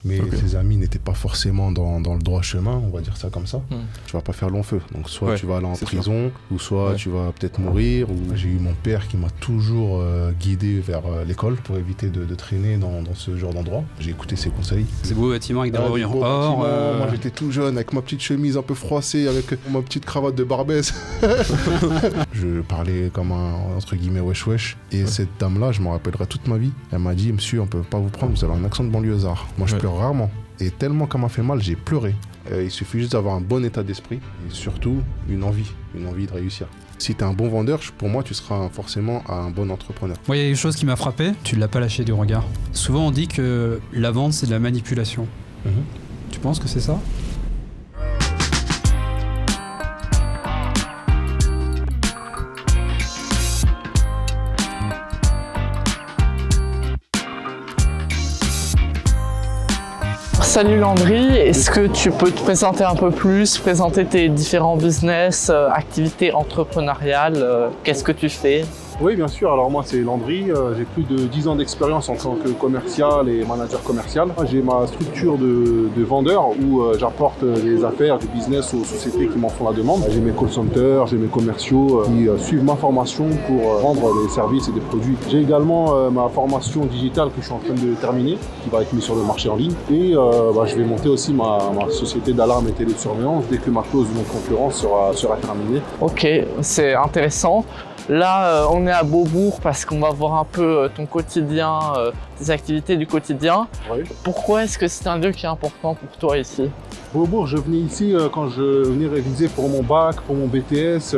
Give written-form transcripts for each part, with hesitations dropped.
Mais ses amis n'étaient pas forcément dans le droit chemin, on va dire ça comme ça. Tu vas pas faire long feu. Donc soit tu vas aller en prison, ou soit tu vas peut-être mourir. Ou j'ai eu mon père qui m'a toujours guidé vers l'école pour éviter de traîner dans ce genre d'endroit. J'ai écouté ses conseils. C'est beau bâtiment avec des reliures or. Moi j'étais tout jeune avec ma petite chemise un peu froissée, avec ma petite cravate de Barbès. Je parlais comme un, entre guillemets, wesh. Et cette dame-là, je m'en rappellerai toute ma vie. Elle m'a dit, monsieur, on peut pas vous prendre, vous avez un accent de banlieusard. Moi je pleure rarement. Et tellement qu'elle m'a fait mal, j'ai pleuré. Il suffit juste d'avoir un bon état d'esprit et surtout une envie de réussir. Si tu es un bon vendeur, pour moi, tu seras forcément un bon entrepreneur. Moi, il y a une chose qui m'a frappé, tu ne l'as pas lâché du regard. Souvent, on dit que la vente, c'est de la manipulation. Tu penses que c'est ça ? Salut Landry, est-ce que tu peux te présenter un peu plus, présenter tes différents business, activités entrepreneuriales, qu'est-ce que tu fais ? Oui, bien sûr. Alors moi, c'est Landry. J'ai plus de 10 ans d'expérience en tant que commercial et manager commercial. J'ai ma structure de vendeur où j'apporte des affaires, du business aux sociétés qui m'en font la demande. J'ai mes call centers, j'ai mes commerciaux qui suivent ma formation pour vendre des services et des produits. J'ai également ma formation digitale que je suis en train de terminer, qui va être mise sur le marché en ligne. Et je vais monter aussi ma société d'alarme et télésurveillance dès que ma clause de non-concurrence sera terminée. Ok, c'est intéressant. Là, on est à Beaubourg parce qu'on va voir un peu ton quotidien, tes activités du quotidien. Oui. Pourquoi est-ce que c'est un lieu qui est important pour toi ici ? Beaubourg, je venais ici quand je venais réviser pour mon bac, pour mon BTS.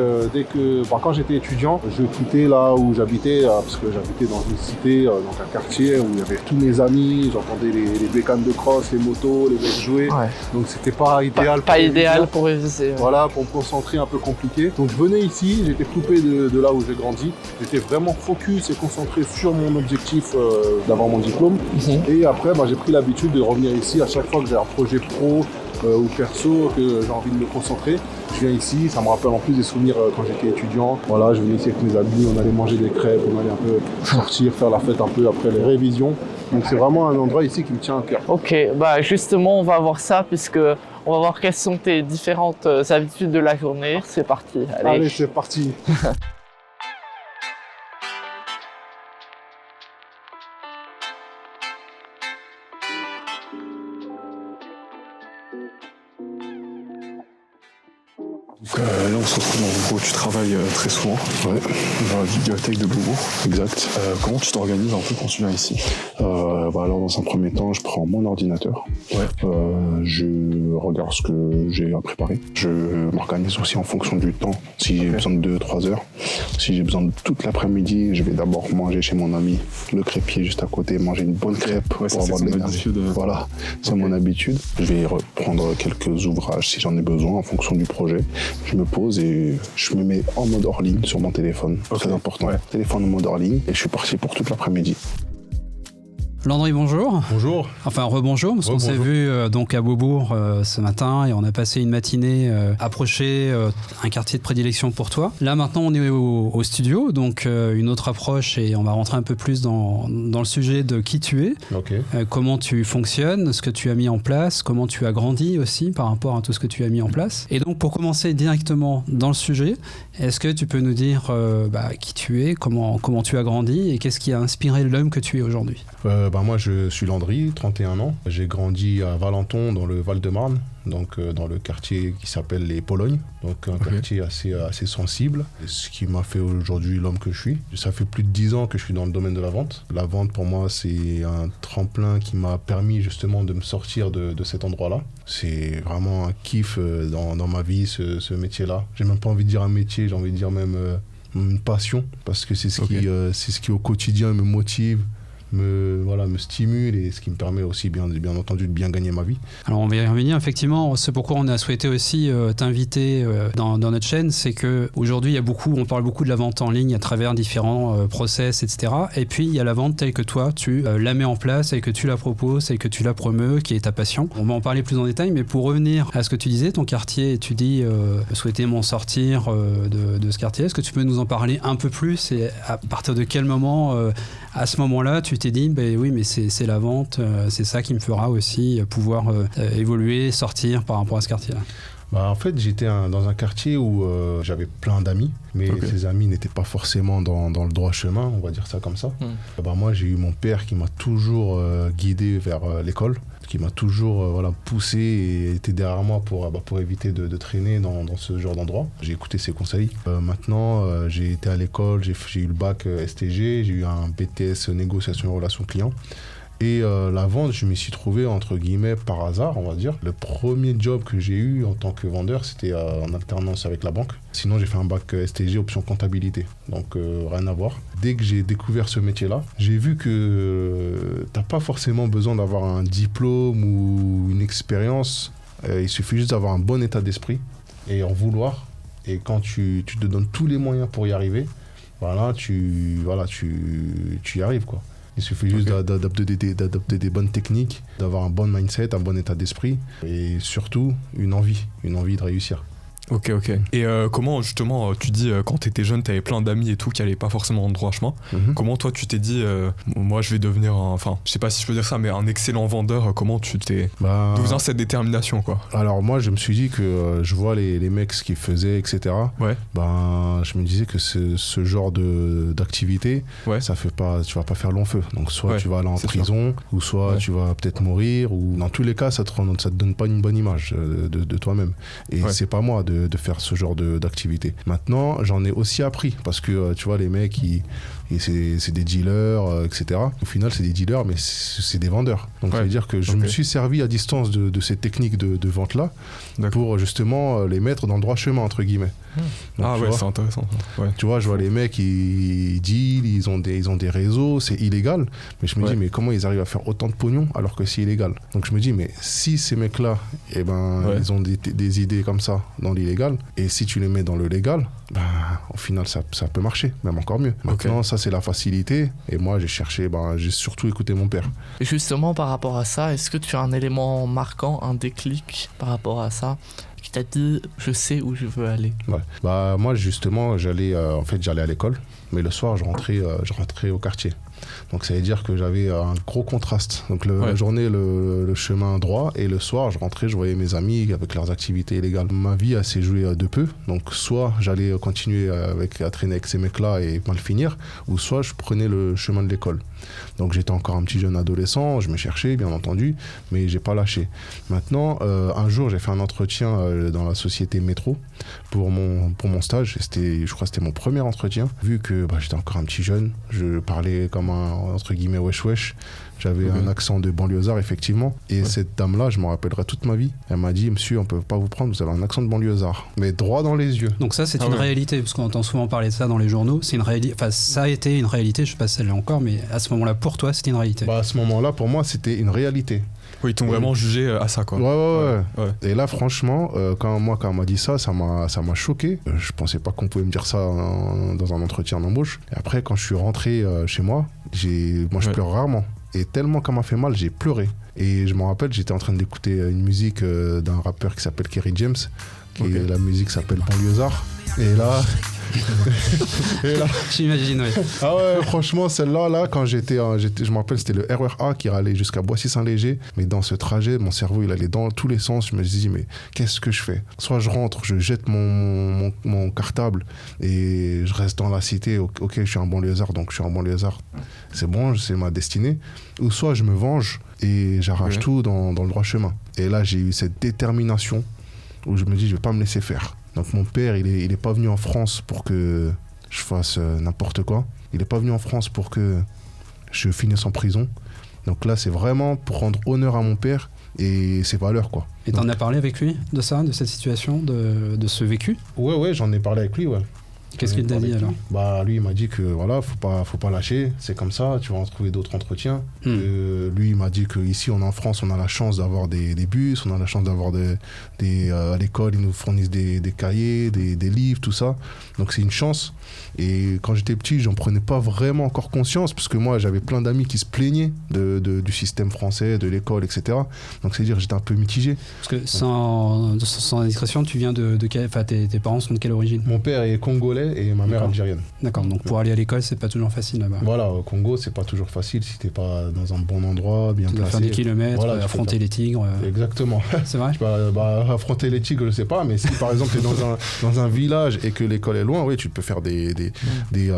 Quand j'étais étudiant, je quittais là où j'habitais parce que j'habitais dans une cité, dans un quartier où il y avait tous mes amis. J'entendais les bécanes de cross, les motos, les mecs jouer. Ouais. Donc c'était pas idéal. Pas idéal pour réviser. Voilà, pour me concentrer, un peu compliqué. Donc je venais ici, j'étais coupé de là où j'ai grandi. J'étais vraiment focus et concentré sur mon objectif d'avoir mon diplôme. Et après, j'ai pris l'habitude de revenir ici à chaque fois que j'ai un projet pro ou perso, que j'ai envie de me concentrer. Je viens ici, ça me rappelle en plus des souvenirs quand j'étais étudiant. Voilà, je venais ici avec mes amis, on allait manger des crêpes, on allait un peu sortir, faire la fête un peu après les révisions. Donc c'est vraiment un endroit ici qui me tient à cœur. Ok, justement on va voir ça puisque on va voir quelles sont tes différentes habitudes de la journée. C'est parti, allez c'est parti. Là, on se retrouve en gros, tu travailles très souvent dans la bibliothèque de Beaubourg. Exact. Comment tu t'organises un peu quand tu viens ici ? Alors, dans un premier temps, je prends mon ordinateur. Je regarde ce que j'ai à préparer. Je m'organise aussi en fonction du temps. Si j'ai besoin de 2-3 heures, si j'ai besoin de toute l'après-midi, je vais d'abord manger chez mon ami, le crêpier juste à côté, manger une bonne crêpe pour avoir de l'énergie. Voilà, c'est mon habitude. Je vais reprendre quelques ouvrages si j'en ai besoin en fonction du projet. Je me pose et je me mets en mode hors ligne sur mon téléphone. Très important. Téléphone en mode hors ligne et je suis parti pour toute l'après-midi. Landry, bonjour. Bonjour. Enfin, rebonjour, parce qu'on s'est vu donc à Beaubourg ce matin et on a passé une matinée approcher un quartier de prédilection pour toi. Là, maintenant, on est au studio, donc une autre approche et on va rentrer un peu plus dans le sujet de qui tu es, comment tu fonctionnes, ce que tu as mis en place, comment tu as grandi aussi par rapport à tout ce que tu as mis en place. Et donc, pour commencer directement dans le sujet, est-ce que tu peux nous dire qui tu es, comment tu as grandi et qu'est-ce qui a inspiré l'homme que tu es aujourd'hui ? Moi, je suis Landry, 31 ans. J'ai grandi à Valenton, dans le Val-de-Marne, donc dans le quartier qui s'appelle les Polognes, donc un quartier assez sensible. Et ce qui m'a fait aujourd'hui l'homme que je suis. Ça fait plus de 10 ans que je suis dans le domaine de la vente. La vente, pour moi, c'est un tremplin qui m'a permis justement de me sortir de cet endroit-là. C'est vraiment un kiff dans ma vie, ce métier-là. J'ai même pas envie de dire un métier, j'ai envie de dire même une passion, parce que c'est ce qui au quotidien me motive, me stimule et ce qui me permet aussi bien entendu de bien gagner ma vie. Alors on va y revenir effectivement, c'est pourquoi on a souhaité aussi t'inviter dans notre chaîne, c'est qu'aujourd'hui on parle beaucoup de la vente en ligne à travers différents process, etc. Et puis il y a la vente telle que toi tu la mets en place et que tu la proposes et que tu la promeus, qui est ta passion. On va en parler plus en détail, mais pour revenir à ce que tu disais, ton quartier, tu dis souhaiter m'en sortir de ce quartier, est-ce que tu peux nous en parler un peu plus et à partir de quel moment À ce moment-là, tu t'es dit, oui, mais c'est la vente, c'est ça qui me fera aussi pouvoir évoluer, sortir par rapport à ce quartier-là. En fait, j'étais dans un quartier où j'avais plein d'amis, mais ces amis n'étaient pas forcément dans le droit chemin, on va dire ça comme ça. Moi, j'ai eu mon père qui m'a toujours guidé vers l'école, qui m'a toujours poussé et était derrière moi pour éviter de traîner dans ce genre d'endroit. J'ai écouté ses conseils. Maintenant, j'ai été à l'école, j'ai eu le bac STG, j'ai eu un BTS négociation et relations clients. Et la vente, je m'y suis trouvé entre guillemets par hasard, on va dire. Le premier job que j'ai eu en tant que vendeur, c'était en alternance avec la banque. Sinon, j'ai fait un bac STG option comptabilité, donc rien à voir. Dès que j'ai découvert ce métier-là, j'ai vu que t'as pas forcément besoin d'avoir un diplôme ou une expérience. Il suffit juste d'avoir un bon état d'esprit et en vouloir. Et quand tu te donnes tous les moyens pour y arriver, tu y arrives, quoi. Il suffit juste d'adopter des bonnes techniques, d'avoir un bon mindset, un bon état d'esprit et surtout une envie de réussir. Ok. Et comment justement, tu dis quand tu étais jeune, tu avais plein d'amis et tout qui n'allaient pas forcément dans le droit chemin. Comment toi tu t'es dit, moi je vais devenir, je sais pas si je peux dire ça, mais un excellent vendeur. Comment tu t'es... D'où vient cette détermination, quoi? Alors moi je me suis dit que je vois les mecs ce qu'ils faisaient, etc. Ouais. Je me disais que ce genre d'activité, ça fait pas, tu vas pas faire long feu. Donc soit tu vas aller en prison, ou soit tu vas peut-être mourir, ou dans tous les cas ça te donne pas une bonne image de toi-même. Et c'est pas moi de faire ce genre d'activité. Maintenant, j'en ai aussi appris parce que tu vois, les mecs, c'est des dealers, etc. Au final, c'est des dealers, mais c'est des vendeurs. Donc, ça veut dire que je me suis servi à distance de ces techniques de vente-là pour justement les mettre dans le droit chemin, entre guillemets. Donc, c'est intéressant. Tu vois, je vois les mecs, ils dealent, ils ont des réseaux, c'est illégal. Mais je me dis, mais comment ils arrivent à faire autant de pognon alors que c'est illégal? Donc, je me dis, mais si ces mecs-là, ils ont des idées comme ça dans l'illégal, et si tu les mets dans le légal, au final, ça peut marcher, même encore mieux. Maintenant, ça, c'est la facilité. Et moi, j'ai surtout écouté mon père. Et justement, par rapport à ça, est-ce que tu as un élément marquant, un déclic par rapport à ça, qui t'a dit, je sais où je veux aller? Moi, justement, j'allais à l'école, mais le soir, je rentrais au quartier. Donc ça veut dire que j'avais un gros contraste. Donc la journée, le chemin droit, et le soir, je rentrais, je voyais mes amis avec leurs activités illégales. Ma vie, elle s'est jouée de peu. Donc soit j'allais continuer à traîner avec ces mecs-là et mal finir, ou soit je prenais le chemin de l'école. Donc j'étais encore un petit jeune adolescent, je me cherchais bien entendu, mais j'ai pas lâché. Maintenant, un jour, j'ai fait un entretien dans la société Métro pour mon stage. Je crois que c'était mon premier entretien. Vu que j'étais encore un petit jeune, je parlais comme entre guillemets wesh. J'avais un accent de banlieusard, effectivement. Et cette dame-là, je m'en rappellerai toute ma vie. Elle m'a dit, monsieur, on peut pas vous prendre, vous avez un accent de banlieusard. Mais droit dans les yeux. Donc ça, c'est une réalité, parce qu'on entend souvent parler de ça dans les journaux. C'est une réalité. Enfin, ça a été une réalité, je sais pas si elle l'est encore, mais à ce moment-là, pour toi, c'était une réalité. À ce moment-là, pour moi, c'était une réalité. Oui, ils t'ont vraiment jugé à ça, quoi. Ouais. Et là, franchement, quand on m'a dit ça m'a choqué. Je pensais pas qu'on pouvait me dire ça dans un entretien d'embauche. Et après, quand je suis rentré chez moi, je pleure rarement. Et tellement qu'elle m'a fait mal, j'ai pleuré. Et je me rappelle, j'étais en train d'écouter une musique d'un rappeur qui s'appelle Kerry James. La musique s'appelle Banlieusard. Et là... J'imagine, oui. Ah ouais, franchement, celle-là, quand je me rappelle, c'était le RER qui allait jusqu'à Boissy-Saint-Léger. Mais dans ce trajet, mon cerveau, il allait dans tous les sens. Je me suis dit, mais qu'est-ce que je fais? Soit je rentre, je jette mon cartable et je reste dans la cité. Ok, je suis un banlieusard, donc je suis un banlieusard. C'est bon, c'est ma destinée. Ou soit je me venge et j'arrache tout dans le droit chemin. Et là, j'ai eu cette détermination où je me dis, je vais pas me laisser faire. Donc mon père, il est pas venu en France pour que je fasse n'importe quoi. Il est pas venu en France pour que je finisse en prison. Donc là, c'est vraiment pour rendre honneur à mon père et ses valeurs, quoi. Et t'en as parlé avec lui de ça, de cette situation, de ce vécu? Ouais, j'en ai parlé avec lui, ouais. Qu'est-ce qu'il t'a dit alors? Lui, il m'a dit que voilà, faut pas lâcher, c'est comme ça, tu vas en trouver d'autres entretiens. Lui, il m'a dit qu'ici, en France, on a la chance d'avoir des bus, on a la chance d'avoir à l'école, ils nous fournissent des cahiers, des livres, tout ça. Donc c'est une chance. Et quand j'étais petit, j'en prenais pas vraiment encore conscience, parce que moi, j'avais plein d'amis qui se plaignaient du système français, de l'école, etc. Donc c'est-à-dire j'étais un peu mitigé. Parce que sans indiscrétion, tu viens tes parents sont de quelle origine? Mon père est congolais. congolais et ma mère algérienne. D'accord, donc pour aller à l'école, c'est pas toujours facile là-bas. Voilà, au Congo, c'est pas toujours facile si t'es pas dans un bon endroit, bien placé. Tu dois faire des kilomètres, affronter les tigres. Exactement. C'est vrai? Affronter les tigres, je sais pas, mais si par exemple t'es dans un village et que l'école est loin, oui, tu peux faire des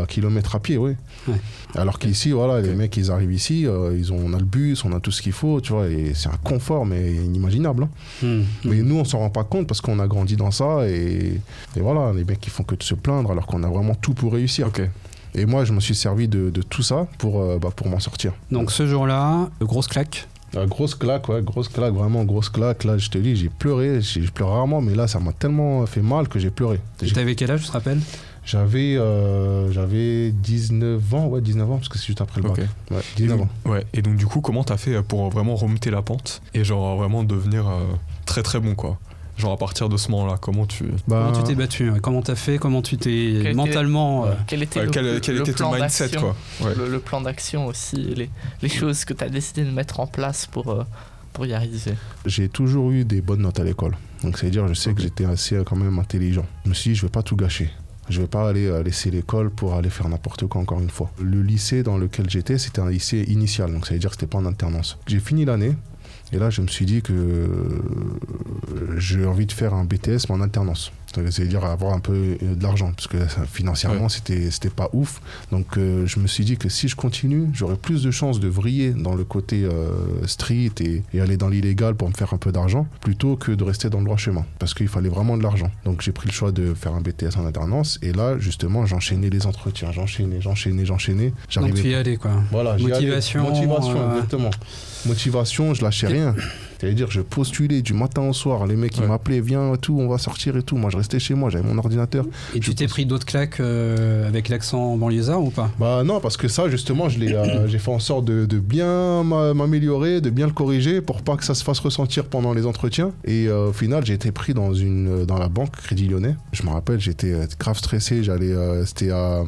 kilomètres à pied, oui. Ouais. Alors qu'ici, voilà, les mecs, ils arrivent ici, on a le bus, on a tout ce qu'il faut, tu vois, et c'est un confort, mais inimaginable. Hein. Mais nous, on s'en rend pas compte parce qu'on a grandi dans ça, et voilà, les mecs, ils font que de se plaindre alors qu'on a vraiment tout pour réussir. Okay. Et moi, je me suis servi de tout ça pour m'en sortir. Donc ce jour-là, grosse claque. Grosse claque, vraiment grosse claque. Là, je te dis, j'ai pleuré, je pleure rarement, mais là, ça m'a tellement fait mal que j'ai pleuré. Et t'avais quel âge, tu te rappelles? J'avais 19 ans, parce que c'est juste après le bac. Ouais, 19 ans. Ouais, et donc du coup, comment t'as fait pour vraiment remonter la pente et genre vraiment devenir très très bon, quoi? Genre à partir de ce moment-là, comment tu t'es battu? Comment t'as fait? Comment tu t'es mentalement... Quel était ton mindset, quoi? Le plan d'action aussi, les choses que t'as décidé de mettre en place pour y arriver. J'ai toujours eu des bonnes notes à l'école. Donc c'est-à-dire, je sais que j'étais assez quand même intelligent. Je me suis dit, je vais pas tout gâcher. Je vais pas aller laisser l'école pour aller faire n'importe quoi encore une fois. Le lycée dans lequel j'étais, c'était un lycée initial. Donc ça veut dire que c'était pas en alternance. J'ai fini l'année. Et là, je me suis dit que j'ai envie de faire un BTS, mais en alternance. C'est-à-dire avoir un peu de l'argent, parce que financièrement, c'était pas ouf. Donc, je me suis dit que si je continue, j'aurais plus de chances de vriller dans le côté street et aller dans l'illégal pour me faire un peu d'argent, plutôt que de rester dans le droit chemin, parce qu'il fallait vraiment de l'argent. Donc, j'ai pris le choix de faire un BTS en alternance. Et là, justement, j'enchaînais les entretiens, j'enchaînais. Donc, tu y allais, quoi. Voilà, motivation, exactement. Motivation, je lâchais rien. C'est-à-dire, je postulais du matin au soir. Les mecs, ils m'appelaient, viens, tout, on va sortir et tout. Moi, je restais chez moi, j'avais mon ordinateur. Et tu t'es pris d'autres claques avec l'accent banlieusard ou pas? Non, parce que ça, justement, j'ai fait en sorte de bien m'améliorer, de bien le corriger pour pas que ça se fasse ressentir pendant les entretiens. Et au final, j'ai été pris dans la banque Crédit Lyonnais. Je me rappelle, j'étais grave stressé. C'était vers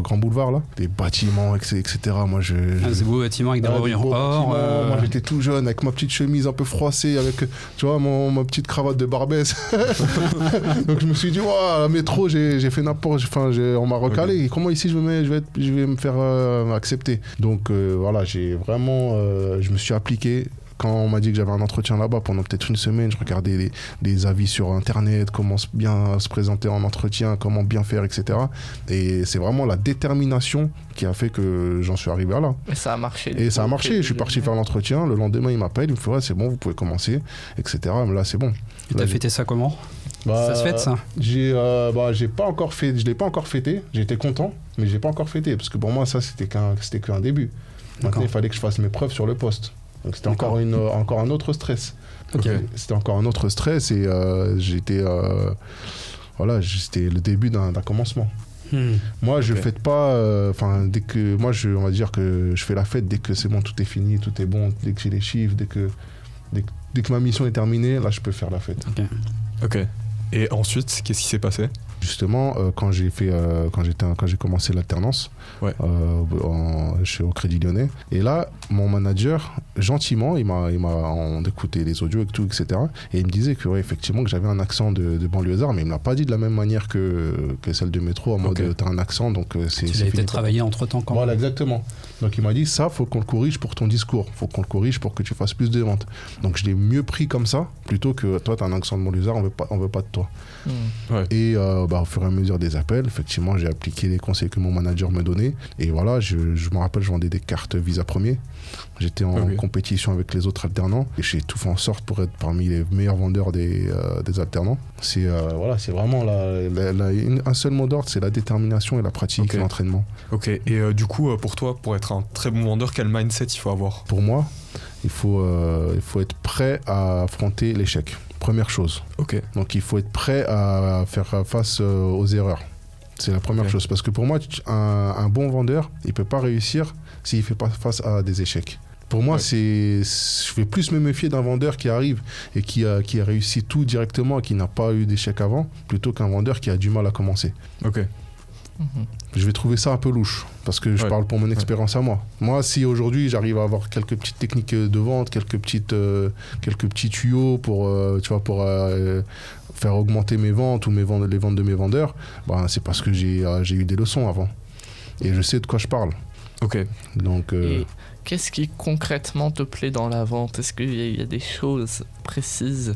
Grand Boulevard, là. Des bâtiments, etc. Moi, ces beaux bâtiments avec des reliures or. Moi, j'étais tout jeune, avec ma petite chemise un peu froissée, avec, tu vois, ma petite cravate de Barbès. Donc je me suis dit, ouais, métro, j'ai fait n'importe, on m'a recalé. Okay. Comment ici je vais me faire accepter? Donc voilà, j'ai vraiment, je me suis appliqué. Quand on m'a dit que j'avais un entretien là-bas pendant peut-être une semaine, je regardais les avis sur Internet, comment bien se présenter en entretien, comment bien faire, etc. Et c'est vraiment la détermination qui a fait que j'en suis arrivé à là. Et ça a marché. Et ça a marché. Je suis parti faire l'entretien. Le lendemain, il m'appelle, il me fait ouais, c'est bon, vous pouvez commencer, etc. Mais là, c'est bon. Et t'as fêté ça comment? Ça se fête, ça? J'ai pas encore fait. Je l'ai pas encore fêté. J'étais content, mais j'ai pas encore fêté parce que pour moi, ça c'était qu'un début. Maintenant, il fallait que je fasse mes preuves sur le poste. Donc c'était encore un autre stress. Okay. C'était encore un autre stress et c'était le début d'un commencement. Moi, je fête pas. Dès que on va dire que je fais la fête dès que c'est bon, tout est fini, tout est bon, dès que j'ai les chiffres, dès que ma mission est terminée, là, je peux faire la fête. Ok. Et ensuite, qu'est-ce qui s'est passé? Justement, quand j'ai commencé l'alternance au Crédit Lyonnais, et là, mon manager, gentiment, on écoutait les audios et tout, etc. Et il me disait que, effectivement, que j'avais un accent de banlieusard, mais il me l'a pas dit de la même manière que celle de métro, en mode t'as un accent, donc c'est. Tu l'avais peut-être travaillé entre-temps quand même. Voilà, exactement. Donc il m'a dit, ça, faut qu'on le corrige pour ton discours, faut qu'on le corrige pour que tu fasses plus de ventes. Donc je l'ai mieux pris comme ça, plutôt que toi, t'as un accent de banlieusard, on veut pas de toi. Et au fur et à mesure des appels, effectivement, j'ai appliqué les conseils que mon manager me donnait. Et voilà, je me rappelle, je vendais des cartes Visa Premier. J'étais en compétition avec les autres alternants. Et j'ai tout fait en sorte pour être parmi les meilleurs vendeurs des alternants. C'est vraiment un seul mot d'ordre, c'est la détermination et la pratique et l'entraînement. Ok, et du coup, pour toi, pour être un très bon vendeur, quel mindset il faut avoir? Pour moi, il faut être prêt à affronter l'échec. Première chose. Ok. Donc il faut être prêt à faire face aux erreurs. C'est la première chose. Parce que pour moi, un bon vendeur, il ne peut pas réussir s'il ne fait pas face à des échecs. Pour moi, je vais plus me méfier d'un vendeur qui arrive et qui a réussi tout directement et qui n'a pas eu d'échec avant, plutôt qu'un vendeur qui a du mal à commencer. Ok. Je vais trouver ça un peu louche, parce que je parle pour mon expérience à moi. Moi, si aujourd'hui j'arrive à avoir quelques petites techniques de vente, quelques petits tuyaux pour, faire augmenter mes ventes ou les ventes de mes vendeurs, c'est parce que j'ai eu des leçons avant. Et je sais de quoi je parle. Ok. Donc, Et qu'est-ce qui concrètement te plaît dans la vente? Est-ce qu'il y a des choses précises,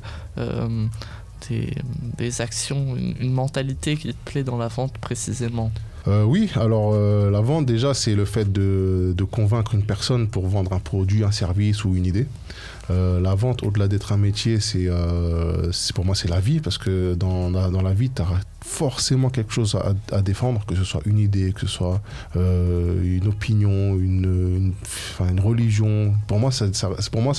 des actions, une mentalité qui te plaît dans la vente précisément? Oui, alors la vente déjà c'est le fait de convaincre une personne pour vendre un produit, un service ou une idée. La vente, au-delà d'être un métier, pour moi c'est la vie, parce que dans la vie tu as forcément quelque chose à défendre, que ce soit une idée, que ce soit une opinion, une religion. Pour moi ça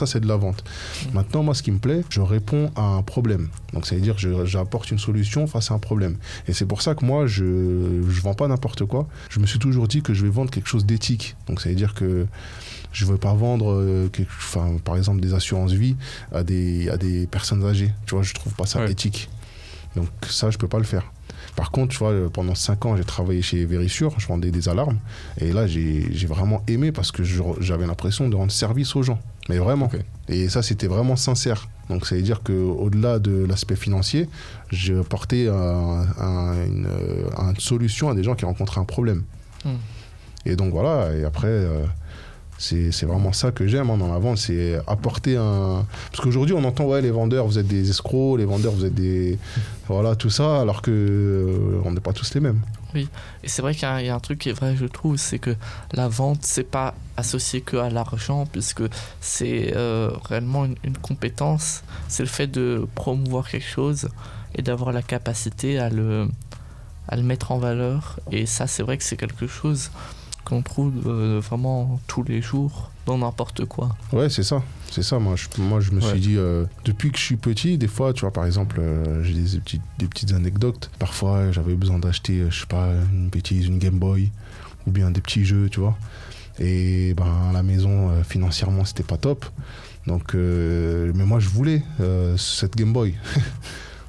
c'est de la vente. Maintenant, moi ce qui me plaît, je réponds à un problème. Donc ça veut dire que j'apporte une solution face à un problème. Et c'est pour ça que moi je vends pas n'importe quoi. Je me suis toujours dit que je vais vendre quelque chose d'éthique. Donc ça veut dire que je ne veux pas vendre par exemple des assurances vie à des personnes âgées. Tu vois, je trouve pas ça éthique. Donc ça, je peux pas le faire. Par contre, tu vois, pendant 5 ans, j'ai travaillé chez Verisure, je vendais des alarmes. Et là, j'ai vraiment aimé, parce que j'avais l'impression de rendre service aux gens. Mais vraiment. Okay. Et ça, c'était vraiment sincère. Donc ça veut dire qu'au-delà de l'aspect financier, je portais une solution à des gens qui rencontraient un problème. Et donc voilà, et après... C'est vraiment ça que j'aime dans la vente, c'est apporter un... Parce qu'aujourd'hui, on entend, les vendeurs, vous êtes des escrocs, les vendeurs, vous êtes des... Voilà, tout ça, alors qu'on n'est pas tous les mêmes. Oui, et c'est vrai qu'il y a un truc qui est vrai, je trouve, c'est que la vente, c'est pas associé que à l'argent, puisque c'est réellement une compétence. C'est le fait de promouvoir quelque chose et d'avoir la capacité à le mettre en valeur. Et ça, c'est vrai que c'est quelque chose qu'on trouve vraiment tous les jours dans n'importe quoi. Ouais, c'est ça. Moi, je me suis dit, depuis que je suis petit, des fois, tu vois, par exemple, j'ai des petites anecdotes. Parfois, j'avais besoin d'acheter, je sais pas, une Game Boy, ou bien des petits jeux, tu vois. Et à la maison, financièrement, c'était pas top. Donc, mais moi, je voulais cette Game Boy.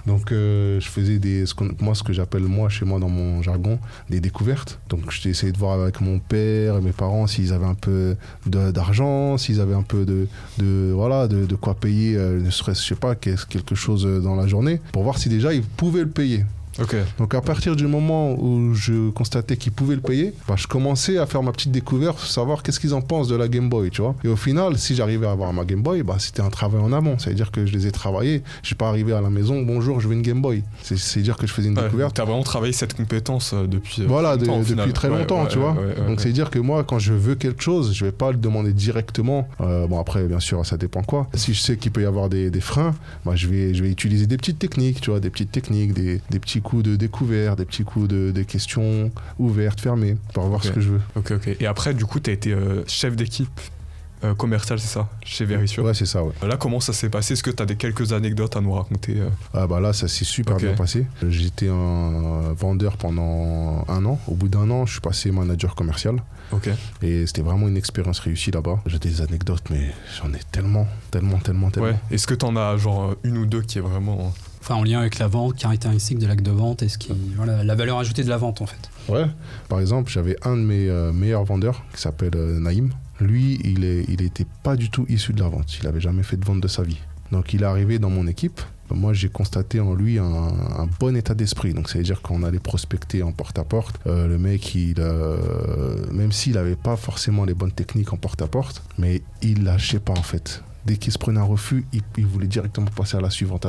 Donc je faisais ce que j'appelle chez moi dans mon jargon, des découvertes. Donc j'ai essayé de voir avec mon père et mes parents s'ils avaient un peu d'argent, s'ils avaient un peu de quoi payer, ne serait-ce, je sais pas, quelque chose dans la journée, pour voir si déjà ils pouvaient le payer. Okay. Donc à partir du moment où je constatais qu'ils pouvaient le payer, je commençais à faire ma petite découverte, savoir qu'est-ce qu'ils en pensent de la Game Boy, tu vois. Et au final, si j'arrivais à avoir ma Game Boy, c'était un travail en amont. Ça veut dire que je les ai travaillés. Je suis pas arrivé à la maison, bonjour, je veux une Game Boy. C'est dire que je faisais une découverte. Tu as vraiment travaillé cette compétence depuis depuis très longtemps, tu vois. Donc c'est dire que moi, quand je veux quelque chose, je vais pas le demander directement. Après, bien sûr, ça dépend quoi. Si je sais qu'il peut y avoir des freins, je vais utiliser des petites techniques, tu vois, des petits coups de découvert, des petits coups de questions ouvertes, fermées, pour voir ce que je veux. Ok. Et après, du coup, tu as été chef d'équipe commerciale, c'est ça, chez Verisure? Ouais, c'est ça, ouais. Là, comment ça s'est passé? Est-ce que tu as quelques anecdotes à nous raconter? Là, ça s'est super bien passé. J'étais un vendeur pendant 1 an. Au bout d'1 an, je suis passé manager commercial. Ok. Et c'était vraiment une expérience réussie là-bas. J'ai des anecdotes, mais j'en ai tellement. Ouais. Est-ce que tu en as une ou deux qui est vraiment... Enfin, en lien avec la vente, caractéristique de l'acte de vente, la valeur ajoutée de la vente en fait. Ouais, par exemple, j'avais un de mes meilleurs vendeurs qui s'appelle Naïm. Lui, il était pas du tout issu de la vente. Il avait jamais fait de vente de sa vie. Donc il est arrivé dans mon équipe. Moi, j'ai constaté en lui un bon état d'esprit. Donc ça veut dire qu'on allait prospecter en porte-à-porte. Le mec, même s'il n'avait pas forcément les bonnes techniques en porte-à-porte, mais il lâchait pas en fait. Dès qu'il se prenait un refus, il voulait directement passer à la suivante.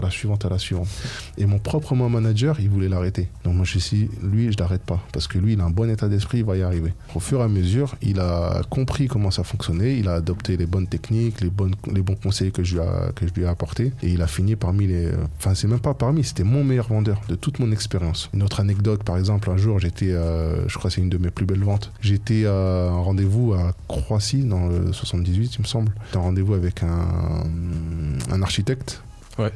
Et mon propre manager, il voulait l'arrêter. Donc moi, je suis dit, lui, je l'arrête pas. Parce que lui, il a un bon état d'esprit, il va y arriver. Au fur et à mesure, il a compris comment ça fonctionnait. Il a adopté les bonnes techniques, les bons conseils que je lui ai apportés. Et il a fini c'est même pas parmi, c'était mon meilleur vendeur de toute mon expérience. Une autre anecdote, par exemple, un jour, j'étais, je crois que c'est une de mes plus belles ventes. J'étais à un rendez-vous à Croatie, dans le 78, il me semble. J'étais en rendez-vous avec un architecte, ouais,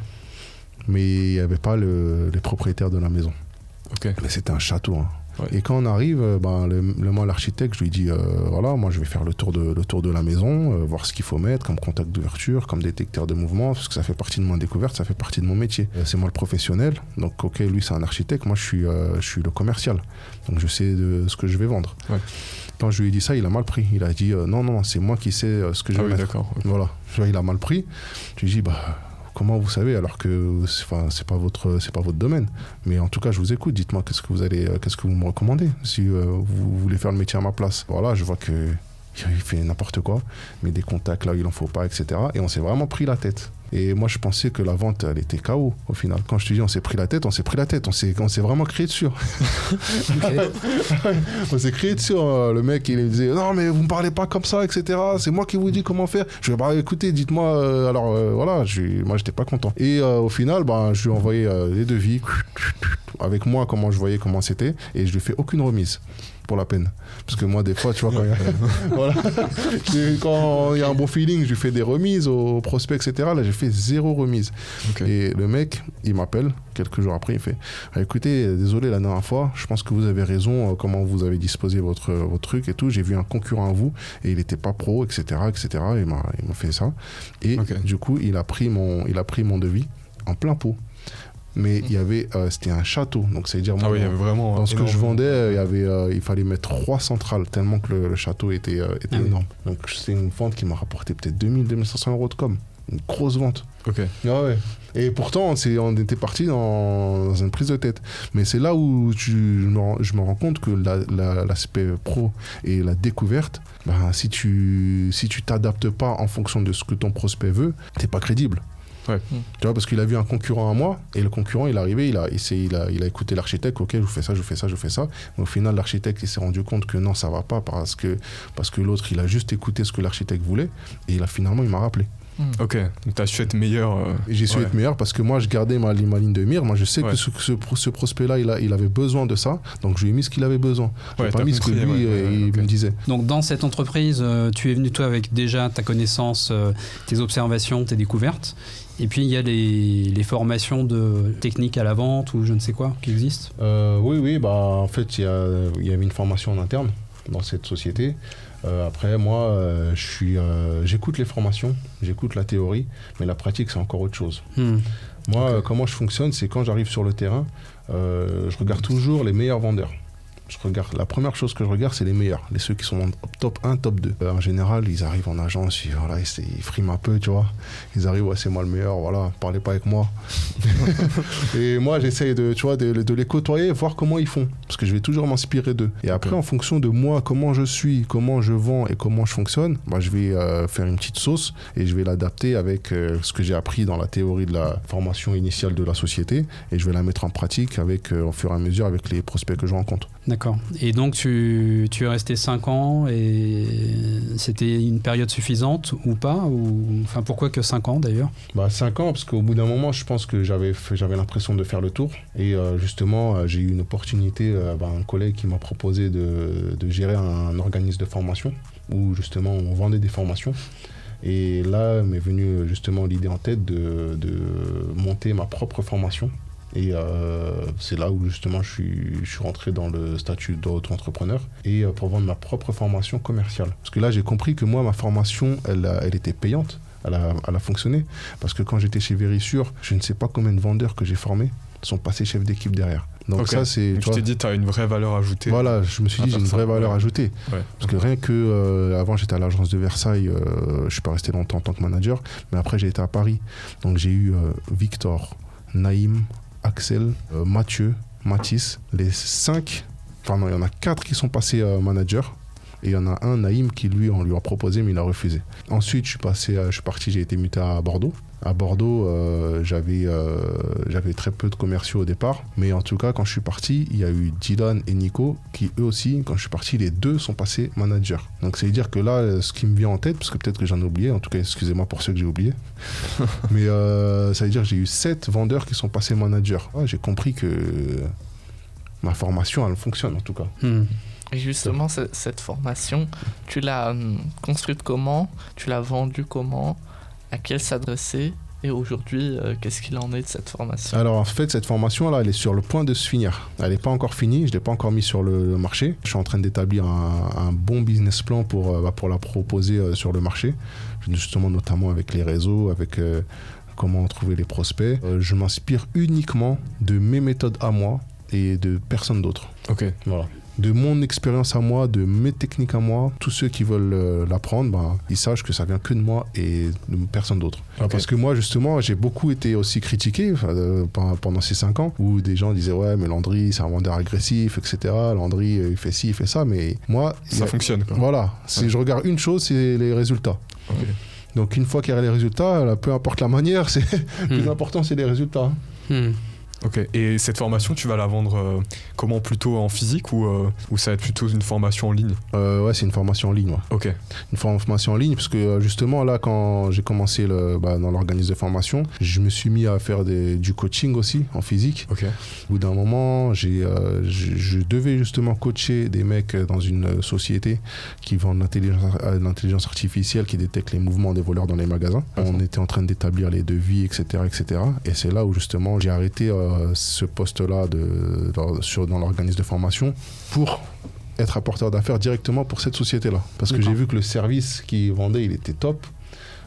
mais il n'y avait pas les propriétaires de la maison. Okay. Mais c'était un château. Ouais. Et quand on arrive, moi, l'architecte, je lui dis, voilà, moi, je vais faire le tour de la maison, voir ce qu'il faut mettre comme contact d'ouverture, comme détecteur de mouvement, parce que ça fait partie de ma découverte, ça fait partie de mon métier. C'est moi le professionnel, donc ok, lui, c'est un architecte, moi, je suis le commercial, donc je sais de ce que je vais vendre. Ouais. Quand je lui ai dit ça, il a mal pris. Il a dit, non, c'est moi qui sais ce que je vais mettre. D'accord. Okay. Voilà, il a mal pris. Je lui ai dit, comment vous savez alors que c'est pas votre domaine, mais en tout cas je vous écoute, dites-moi qu'est-ce que vous me recommandez si vous voulez faire le métier à ma place. Voilà, je vois que il fait n'importe quoi, mais des contacts là où il en faut pas, etc. Et on s'est vraiment pris la tête. Et moi je pensais que la vente elle était KO au final. Quand je te dis on s'est pris la tête, on s'est vraiment crié dessus. On s'est crié dessus. Le mec il disait non mais vous me parlez pas comme ça, etc. C'est moi qui vous dis comment faire. Je vais écoutez, dites-moi. Voilà, moi j'étais pas content. Et au final je lui ai envoyé les devis avec moi comment je voyais comment c'était et je lui ai fait aucune remise. Pour la peine. Parce que moi, des fois, tu vois, quand il y a un bon feeling, je lui fais des remises aux prospects, etc. Là, j'ai fait 0 remise. Okay. Et le mec, il m'appelle quelques jours après, il fait écoutez, désolé la dernière fois, je pense que vous avez raison, comment vous avez disposé votre truc et tout. J'ai vu un concurrent à vous et il n'était pas pro, etc. Il m'a fait ça. Et du coup, il a pris mon devis en plein pot. Mais il y avait, c'était un château, donc c'est-à-dire moi, il y avait vraiment dans ce que je vendais, il fallait mettre 3 centrales tellement que le château était énorme. Donc c'est une vente qui m'a rapporté peut-être 2 500 € de com, une grosse vente. Ok. Ah ouais. Et pourtant on était parti dans une prise de tête. Mais c'est là où je me rends compte que l'aspect pro et la découverte, si tu t'adaptes pas en fonction de ce que ton prospect veut, t'es pas crédible. Ouais. Tu vois, parce qu'il a vu un concurrent à moi et le concurrent il est arrivé, il a écouté l'architecte, ok, je vous fais ça. Mais au final l'architecte il s'est rendu compte que non ça va pas parce que l'autre il a juste écouté ce que l'architecte voulait et finalement il m'a rappelé. Ok, donc tu as su être meilleur. J'ai su être meilleur parce que moi je gardais ma ligne de mire. Moi je sais que ce prospect-là il avait besoin de ça, donc je lui ai mis ce qu'il avait besoin. J'ai pas mis ce que lui me disait. Donc dans cette entreprise, tu es venu toi avec déjà ta connaissance, tes observations, tes découvertes. Et puis il y a les formations de technique à la vente ou je ne sais quoi qui existent. Oui, en fait il y avait une formation en interne dans cette société. Après moi j'écoute les formations, j'écoute la théorie, mais la pratique c'est encore autre chose. Moi comment je fonctionne, c'est quand j'arrive sur le terrain, je regarde toujours les meilleurs vendeurs. La première chose que je regarde, c'est les meilleurs, ceux qui sont en top 1, top 2. En général, ils arrivent en agence, ils friment un peu, tu vois. Ils arrivent, c'est moi le meilleur, voilà, parlez pas avec moi. Et moi, j'essaye de les côtoyer, voir comment ils font. Parce que je vais toujours m'inspirer d'eux. Et après, en fonction de moi, comment je suis, comment je vends et comment je fonctionne, je vais faire une petite sauce et je vais l'adapter avec ce que j'ai appris dans la théorie de la formation initiale de la société. Et je vais la mettre en pratique au fur et à mesure avec les prospects que je rencontre. D'accord. Et donc, tu es resté 5 ans et c'était une période suffisante ou pas Enfin, pourquoi que 5 ans d'ailleurs 5 ans, parce qu'au bout d'un moment, je pense que j'avais l'impression de faire le tour. Et justement, j'ai eu une opportunité, un collègue qui m'a proposé de gérer un organisme de formation où justement on vendait des formations. Et là m'est venue justement l'idée en tête de monter ma propre formation. Et c'est là où justement je suis rentré dans le statut d'auto-entrepreneur et pour vendre ma propre formation commerciale. Parce que là j'ai compris que moi ma formation elle était payante, elle a fonctionné. Parce que quand j'étais chez Verisure, je ne sais pas combien de vendeurs que j'ai formés sont passés chefs d'équipe derrière. Donc ça c'est... Tu t'es dit tu as une vraie valeur ajoutée. Voilà, je me suis dit j'ai une vraie valeur ajoutée. Ouais. Parce que rien que avant j'étais à l'agence de Versailles, je suis pas resté longtemps en tant que manager, mais après j'ai été à Paris. Donc j'ai eu Victor, Naïm, Axel, Mathieu, Mathis, les 5, il y en a 4 qui sont passés manager et il y en a un, Naïm, qui on lui a proposé mais il a refusé. Ensuite je suis parti, j'ai été muté à Bordeaux. À Bordeaux, j'avais très peu de commerciaux au départ, mais en tout cas quand je suis parti, il y a eu Dylan et Nico qui eux aussi, quand je suis parti, les 2 sont passés managers. Donc c'est à dire que là, ce qui me vient en tête, parce que peut-être que j'en ai oublié, en tout cas excusez-moi pour ceux que j'ai oubliés, mais ça veut dire que j'ai eu 7 vendeurs qui sont passés managers. J'ai compris que ma formation, elle fonctionne en tout cas. Et justement, cette formation, tu l'as construite comment ? Tu l'as vendue comment ? À qui elle s'adressait ? Et aujourd'hui, qu'est-ce qu'il en est de cette formation? Alors en fait, cette formation-là, elle est sur le point de se finir. Elle n'est pas encore finie, je ne l'ai pas encore mise sur le marché. Je suis en train d'établir un bon business plan pour la proposer sur le marché. Justement, notamment avec les réseaux, avec comment trouver les prospects. Je m'inspire uniquement de mes méthodes à moi et de personne d'autre. Ok. Voilà. De mon expérience à moi, de mes techniques à moi. Tous ceux qui veulent l'apprendre, ils sachent que ça vient que de moi et de personne d'autre. Okay. Parce que moi, justement, j'ai beaucoup été aussi critiqué pendant ces 5 ans, où des gens disaient « Ouais, mais Landry, c'est un vendeur agressif, etc. Landry, il fait ci, il fait ça. » Mais moi... Ça fonctionne, quoi. Voilà. Si je regarde une chose, c'est les résultats. Okay. Donc, une fois qu'il y a les résultats, peu importe la manière, le plus important, c'est les résultats. Ok, et cette formation, tu vas la vendre comment, plutôt en physique ou ça va être plutôt une formation en ligne? Ouais, c'est une formation en ligne. Ouais. Ok. Une formation en ligne, parce que justement, là, quand j'ai commencé dans l'organisme de formation, je me suis mis à faire du coaching aussi, en physique. Ok. Au bout d'un moment, je devais justement coacher des mecs dans une société qui vend l'intelligence artificielle qui détecte les mouvements des voleurs dans les magasins. On était en train d'établir les devis, etc., etc. Et c'est là où justement j'ai arrêté ce poste-là dans l'organisme de formation pour être apporteur d'affaires directement pour cette société-là. Parce que j'ai vu que le service qu'ils vendaient, il était top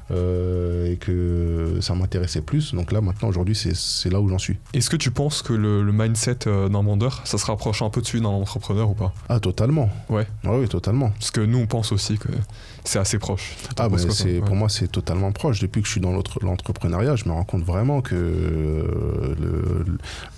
et que ça m'intéressait plus. Donc là, maintenant, aujourd'hui, c'est là où j'en suis. Est-ce que tu penses que le mindset d'un vendeur, ça se rapproche un peu de celui d'un entrepreneur ou pas? Ah, totalement. Ouais. Ah oui, totalement. Parce que nous, on pense aussi que c'est assez proche. Ah, ben pour moi, c'est totalement proche. Depuis que je suis dans l'entrepreneuriat, je me rends compte vraiment que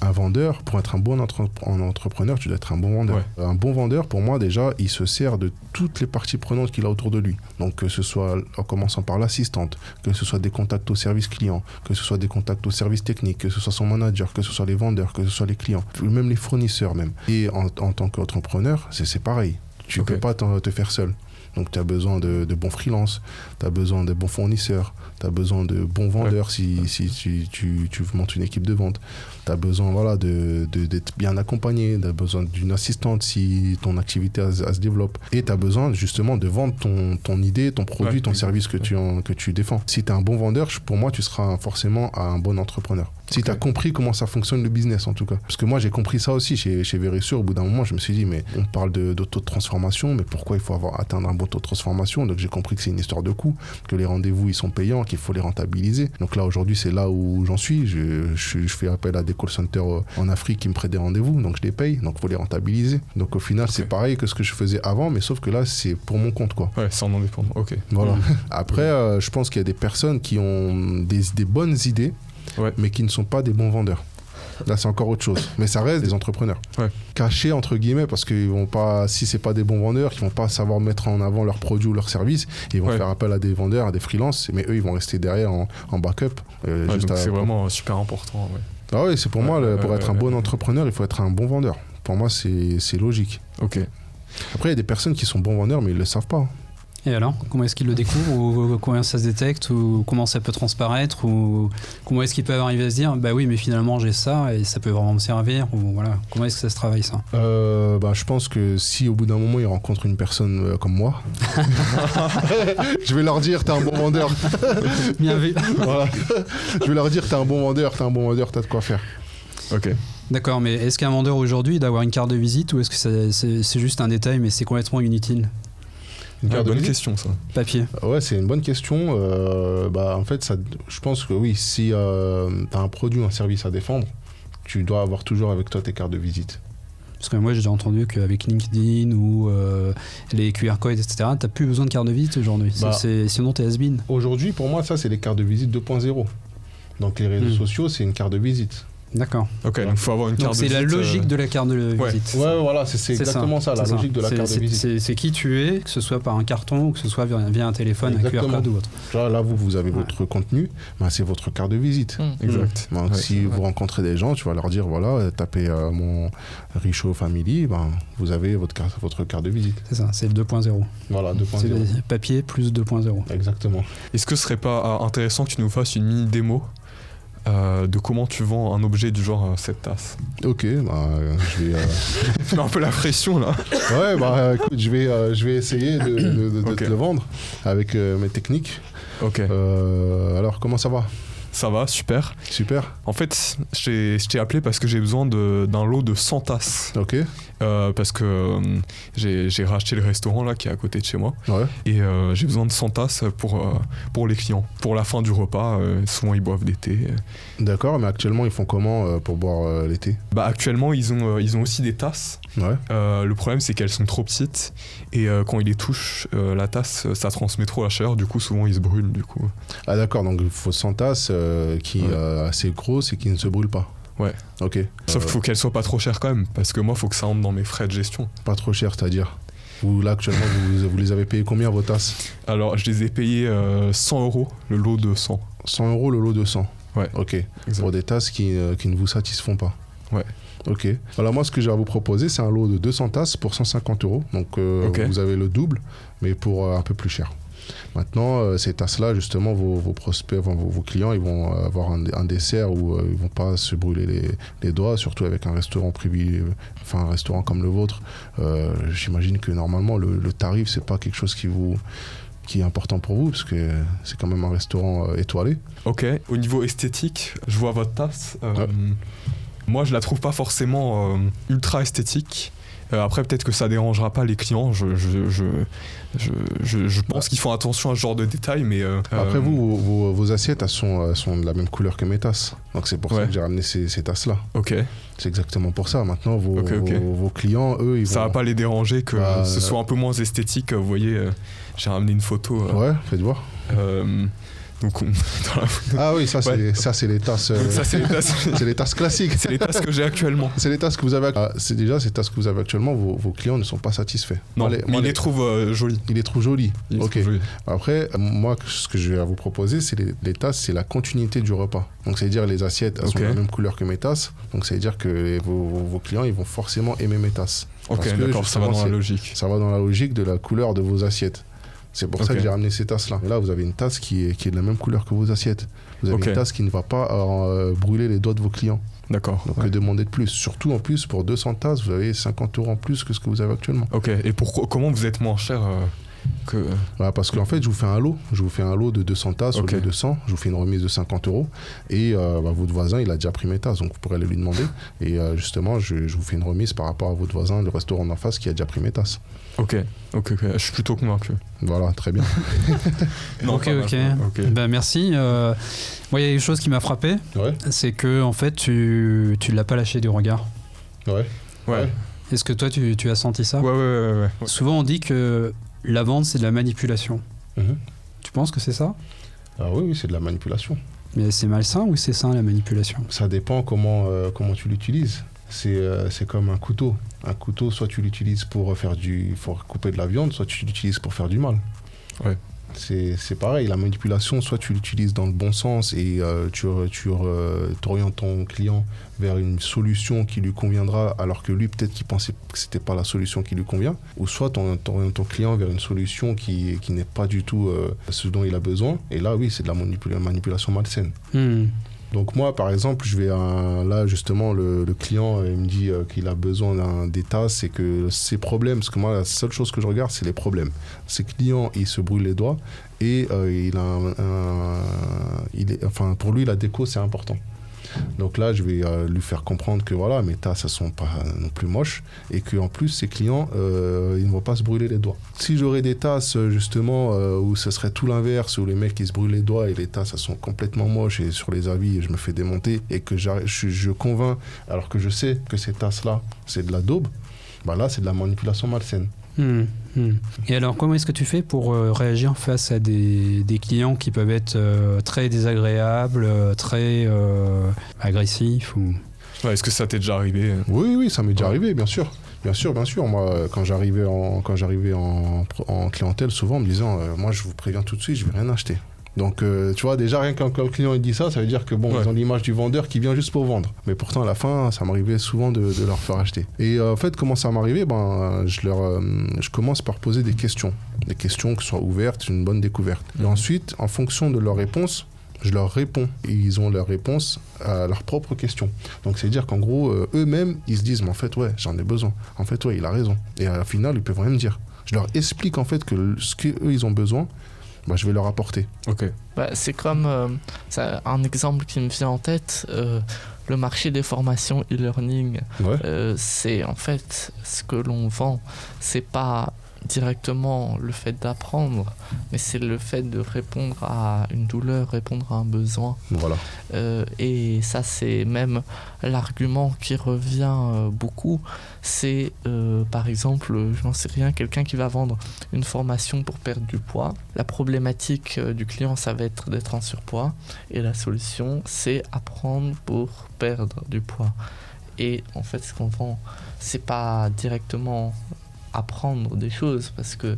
un vendeur, pour être un bon entrepreneur, tu dois être un bon vendeur. Ouais. Un bon vendeur, pour moi, déjà, il se sert de toutes les parties prenantes qu'il a autour de lui. Donc, que ce soit en commençant par l'assistante, que ce soit des contacts au service client, que ce soit des contacts au service technique, que ce soit son manager, que ce soit les vendeurs, que ce soit les clients, même les fournisseurs même. Et en tant qu'entrepreneur, c'est pareil. Tu ne peux pas te faire seul. Donc tu as besoin de bons freelances, tu as besoin de bons fournisseurs, tu as besoin de bons vendeurs si tu montes une équipe de vente. Tu as besoin d'être bien accompagné, tu as besoin d'une assistante si ton activité se développe. Et tu as besoin justement de vendre ton idée, ton produit, ton service que tu défends. Si tu es un bon vendeur, pour moi, tu seras forcément un bon entrepreneur. Si tu as compris comment ça fonctionne le business en tout cas. Parce que moi j'ai compris ça aussi chez Verisure. Au bout d'un moment je me suis dit mais on parle d'auto-transformation, mais pourquoi il faut atteindre un bon taux de transformation? Donc j'ai compris que c'est une histoire de coût, que les rendez-vous ils sont payants, qu'il faut les rentabiliser. Donc là aujourd'hui c'est là où j'en suis. Je fais appel à des call centers en Afrique qui me prêtent des rendez-vous, donc je les paye, donc il faut les rentabiliser. Donc au final c'est pareil que ce que je faisais avant, mais sauf que là c'est pour mon compte quoi. Ouais, c'est en indépendant, ok. Voilà. Après je pense qu'il y a des personnes qui ont des bonnes idées, mais qui ne sont pas des bons vendeurs. Là, c'est encore autre chose. Mais ça reste des entrepreneurs. Cachés, entre guillemets, parce qu'ils vont pas, si c'est pas des bons vendeurs, ils vont pas savoir mettre en avant leurs produits ou leurs services, ils vont faire appel à des vendeurs, à des freelances, mais eux, ils vont rester derrière en backup. Donc c'est vraiment super important. Ouais. Ah oui, c'est pour moi, pour être un bon entrepreneur, il faut être un bon vendeur. Pour moi, c'est logique. Ok. Après, il y a des personnes qui sont bons vendeurs, mais ils le savent pas. Et alors, comment est-ce qu'il le découvre, ou comment ça se détecte, ou comment ça peut transparaître, ou comment est-ce qu'il peut arriver à se dire bah oui mais finalement j'ai ça et ça peut vraiment me servir, ou voilà, comment est-ce que ça se travaille ça? Je pense que si au bout d'un moment il rencontre une personne comme moi, je vais leur dire t'es un bon vendeur. Bien vu. Voilà. Je vais leur dire t'es un bon vendeur, t'as de quoi faire. Ok. D'accord, mais est-ce qu'un vendeur aujourd'hui doit avoir une carte de visite, ou est-ce que c'est juste un détail mais c'est complètement inutile? Bonne question ça. Papier. Ouais, c'est une bonne question. En fait, je pense que oui, si tu as un produit ou un service à défendre, tu dois avoir toujours avec toi tes cartes de visite. Parce que moi j'ai déjà entendu qu'avec LinkedIn ou les QR codes, etc., tu n'as plus besoin de carte de visite aujourd'hui. Sinon t'es has-been. Aujourd'hui, pour moi, ça c'est les cartes de visite 2.0. Donc les réseaux sociaux, c'est une carte de visite. D'accord. Ok, donc il faut avoir une carte de visite. C'est la logique de la carte de visite. Ouais, voilà, c'est exactement ça, la logique de la carte de visite. C'est qui tu es, que ce soit par un carton ou que ce soit via un téléphone, exactement. un QR code ou autre. Là, vous avez votre contenu, c'est votre carte de visite. Exact. Donc, si vous rencontrez des gens, tu vas leur dire voilà, tapez mon Richaud Family, vous avez votre carte de visite. C'est ça, c'est le 2.0. Voilà, 2.0. C'est papier plus 2.0. Exactement. Est-ce que ce serait pas intéressant que tu nous fasses une mini démo de comment tu vends un objet du genre cette tasse? Ok, je vais... Tu mets un peu la pression là. Ouais, écoute, je vais essayer de te le vendre avec mes techniques. Ok. Alors, comment ça va? Ça va, super. Super. En fait, je t'ai appelé parce que j'ai besoin d'un lot de 100 tasses. Ok. Parce que j'ai racheté le restaurant là qui est à côté de chez moi. Ouais. Et j'ai besoin de 100 tasses pour les clients. Pour la fin du repas, souvent ils boivent des thés. D'accord, mais actuellement ils font comment pour boire les thés? Bah, actuellement ils ont aussi des tasses. Ouais. Le problème c'est qu'elles sont trop petites et quand ils les touchent, la tasse ça transmet trop la chaleur, du coup souvent ils se brûlent du coup. Ah d'accord, donc il faut 100 tasses qui assez grosses et qui ne se brûlent pas. Ouais. Ok. Sauf qu'il faut qu'elles soient pas trop chères quand même, parce que moi faut que ça entre dans mes frais de gestion. Pas trop cher, c'est-à-dire vous là actuellement vous les avez payés combien vos tasses? Alors je les ai payés 100 € le lot de 100. 100 € le lot de 100. Ouais. Ok. Exact. Pour des tasses qui ne vous satisfont pas. Ouais. Ok. Alors moi ce que j'ai à vous proposer c'est un lot de 200 tasses pour 150 €. Donc vous avez le double mais pour un peu plus cher. Maintenant, ces tasses-là, justement, vos prospects, vos clients, ils vont avoir un dessert où ils vont pas se brûler les doigts, surtout avec un restaurant privé, enfin un restaurant comme le vôtre. J'imagine que normalement, le tarif, c'est pas quelque chose qui est important pour vous, parce que c'est quand même un restaurant étoilé. Ok. Au niveau esthétique, je vois votre tasse. Moi, je la trouve pas forcément ultra esthétique. Après, peut-être que ça dérangera pas les clients. Je pense qu'ils font attention à ce genre de détails, mais... Après, vos assiettes, elles sont de la même couleur que mes tasses. Donc, c'est pour ça que j'ai ramené ces tasses-là. Ok. C'est exactement pour ça. Maintenant, vos clients, eux, ils vont... Ça va pas les déranger que ce soit un peu moins esthétique. Vous voyez, j'ai ramené une photo. Ouais, faites voir. Donc ah oui, ça c'est les tasses. Ça c'est les tasses. C'est les tasses classiques. C'est les tasses que j'ai actuellement. C'est les tasses que vous avez. C'est déjà ces tasses que vous avez actuellement. Vos clients ne sont pas satisfaits. Non, mais ils les trouvent jolies. Ils les trouvent jolies. Ok. Jolies. Après, moi, ce que je vais vous proposer, c'est les tasses, c'est la continuité du repas. Donc, c'est-à-dire les assiettes, elles sont de la même couleur que mes tasses. Donc, c'est-à-dire que vos clients, ils vont forcément aimer mes tasses. Ok, d'accord. Ça va dans la logique. Ça va dans la logique de la couleur de vos assiettes. C'est pour ça que j'ai ramené ces tasses-là. Et là, vous avez une tasse qui est de la même couleur que vos assiettes. Vous avez une tasse qui ne va pas brûler les doigts de vos clients. D'accord. Donc, que demander de plus. Surtout, en plus, pour 200 tasses, vous avez 50 € en plus que ce que vous avez actuellement. Ok. Et comment vous êtes moins cher que... Parce qu'en fait, je vous fais un lot. Je vous fais un lot de 200 tasses au lieu de 100. Je vous fais une remise de 50 €. Et votre voisin, il a déjà pris mes tasses. Donc, vous pourrez aller lui demander. Et justement, je vous fais une remise par rapport à votre voisin, le restaurant d'en face, qui a déjà pris mes tasses. Ok. Je suis plutôt convaincu. Voilà, très bien. Non, ok. Ben, merci. Moi, il y a une chose qui m'a frappé. Ouais. C'est que, en fait, tu l'as pas lâché du regard. Ouais. Est-ce que toi, tu as senti ça? Ouais. Souvent, on dit que la vente, c'est de la manipulation. Tu penses que c'est ça? Ah oui, c'est de la manipulation. Mais c'est malsain ou c'est sain, la manipulation? Ça dépend comment tu l'utilises. C'est comme un couteau. Un couteau, soit tu l'utilises pour couper de la viande, soit tu l'utilises pour faire du mal. Ouais. C'est pareil, la manipulation, soit tu l'utilises dans le bon sens et tu orientes ton client vers une solution qui lui conviendra alors que lui peut-être qu'il pensait que c'était pas la solution qui lui convient, ou soit tu orientes ton client vers une solution qui n'est pas du tout ce dont il a besoin, et là oui, c'est de la manipulation malsaine. Donc moi, par exemple, je vais là justement le client il me dit qu'il a besoin des tasses, c'est que ses problèmes, parce que moi la seule chose que je regarde c'est les problèmes. Ces clients, il se brûle les doigts et pour lui la déco c'est important. Donc là, je vais lui faire comprendre que voilà, mes tasses, elles sont pas non plus moches et qu'en plus, ces clients, ils ne vont pas se brûler les doigts. Si j'aurais des tasses, justement, où ce serait tout l'inverse, où les mecs, ils se brûlent les doigts et les tasses, elles sont complètement moches et sur les avis, je me fais démonter et que je convainc, alors que je sais que ces tasses-là, c'est de la daube, bah là, c'est de la manipulation malsaine. Et alors, comment est-ce que tu fais pour réagir face à des clients qui peuvent être très désagréables, très agressifs ou... Est-ce que ça t'est déjà arrivé? Oui, ça m'est déjà arrivé, bien sûr. Bien sûr. Moi, quand j'arrivais en clientèle, souvent, en me disant moi, je vous préviens tout de suite, je vais rien acheter. Donc, tu vois, déjà, rien quand le client il dit ça, ça veut dire que ils ont l'image du vendeur qui vient juste pour vendre. Mais pourtant, à la fin, ça m'arrivait souvent de leur faire acheter. Et en fait, comment ça m'arrivait? Je commence par poser des questions. Des questions qui soient ouvertes, une bonne découverte. Et ensuite, en fonction de leurs réponses, je leur réponds. Et ils ont leur réponse à leurs propres questions. Donc, c'est-à-dire qu'en gros, eux-mêmes, ils se disent, mais en fait, ouais, j'en ai besoin. En fait, ouais, il a raison. Et à la finale, ils peuvent rien me dire. Je leur explique, en fait, que ce qu'eux, ils ont besoin, je vais leur apporter. Ok. C'est comme un exemple qui me vient en tête. Le marché des formations e-learning, c'est en fait ce que l'on vend. C'est pas directement le fait d'apprendre, mais c'est le fait de répondre à une douleur, répondre à un besoin. Voilà. Et ça, c'est même l'argument qui revient beaucoup. C'est par exemple, je n'en sais rien, quelqu'un qui va vendre une formation pour perdre du poids. La problématique du client, ça va être d'être en surpoids, et la solution, c'est apprendre pour perdre du poids. Et en fait, ce qu'on vend, c'est pas directement apprendre des choses, parce que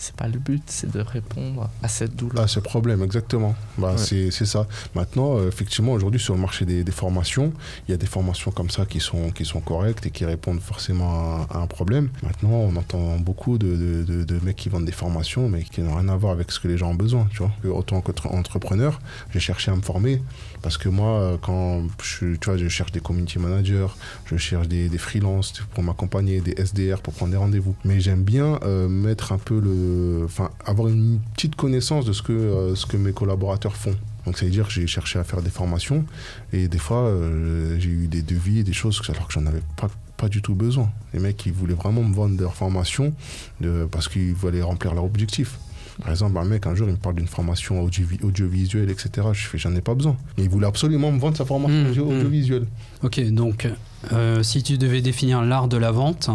c'est pas le but, c'est de répondre à cette douleur. À ce problème, exactement. C'est ça. Maintenant, effectivement, aujourd'hui, sur le marché des formations, il y a des formations comme ça qui sont correctes et qui répondent forcément à un problème. Maintenant, on entend beaucoup de mecs qui vendent des formations, mais qui n'ont rien à voir avec ce que les gens ont besoin. Tu vois. Autant qu'entrepreneur, j'ai cherché à me former, parce que moi, quand je cherche des community managers, je cherche des freelances pour m'accompagner, des SDR pour prendre des rendez-vous. Mais j'aime bien mettre un peu avoir une petite connaissance de ce que mes collaborateurs font. Donc ça veut dire que j'ai cherché à faire des formations, et des fois j'ai eu des devis, des choses alors que j'en avais pas du tout besoin. Les mecs, ils voulaient vraiment me vendre leur formation parce qu'ils voulaient remplir leur objectif. Par exemple, un mec, un jour, il me parle d'une formation audiovisuelle, etc. Je fais, j'en ai pas besoin. Mais il voulait absolument me vendre sa formation audiovisuelle. Ok, donc si tu devais définir l'art de la vente,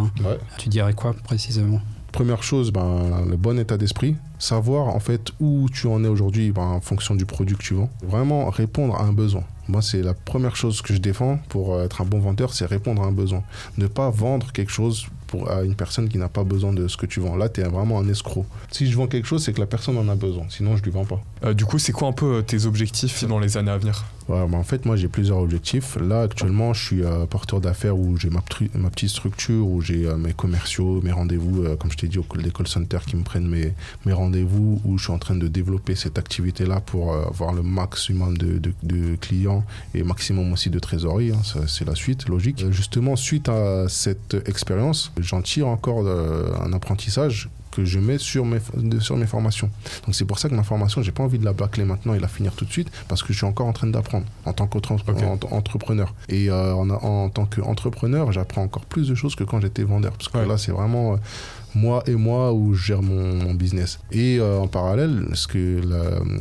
tu dirais quoi précisément ? Première chose, le bon état d'esprit. Savoir en fait où tu en es aujourd'hui en fonction du produit que tu vends. Vraiment répondre à un besoin. Moi, c'est la première chose que je défends pour être un bon vendeur, c'est répondre à un besoin. Ne pas vendre quelque chose à une personne qui n'a pas besoin de ce que tu vends. Là, tu es vraiment un escroc. Si je vends quelque chose, c'est que la personne en a besoin. Sinon, je ne lui vends pas. Du coup, c'est quoi un peu tes objectifs dans les années à venir ? En fait, moi, j'ai plusieurs objectifs. Là, actuellement, je suis porteur d'affaires où j'ai ma petite structure, où j'ai mes commerciaux, mes rendez-vous, comme je t'ai dit, des call centers qui me prennent mes rendez-vous, où je suis en train de développer cette activité-là pour avoir le maximum de clients et maximum aussi de trésorerie. Ça, c'est la suite, logique. Justement, suite à cette expérience, j'en tire encore un apprentissage que je mets sur mes formations. Donc c'est pour ça que ma formation, j'ai pas envie de la bâcler maintenant et la finir tout de suite, parce que je suis encore en train d'apprendre en tant qu'entrepreneur. Et en tant qu'entrepreneur, j'apprends encore plus de choses que quand j'étais vendeur, parce que là, c'est vraiment moi où je gère mon business. Et en parallèle,